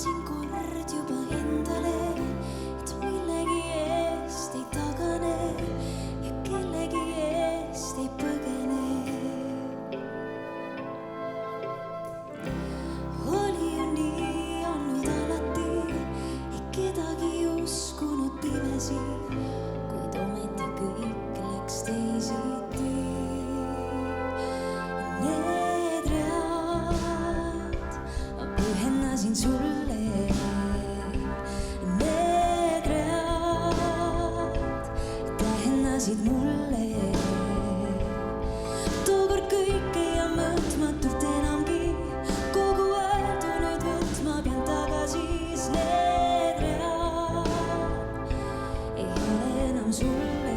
lubasin kord juba endale, et millegi eest ei tagane ja kellegi eest ei põgene. Oli ju nii olnud alati, ei kedagi uskunud pimesi, kuid ometi kõik läks teisiti. Need read ma pühendasin sulle, need read tähendasid mulle. Tookord kõike ja mõtmatult enamgi, kogu öeldu nüüd võtma pean tagasi, sest need read ei ole enam sulle.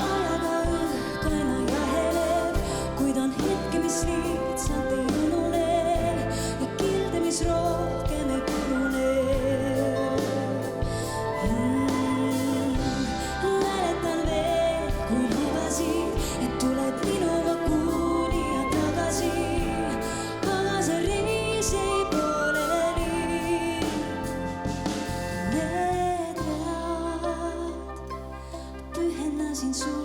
Ajaga õhk aina jaheleb, kuid on hetke, mis lihtsalt ei unune ja kilde, mis rohkem ei purune. Mäletan veel, kui lubasid, et tuled minuga kuni ja tagasi, aga see reis jäi pooleli. Need read pühendasin sulle.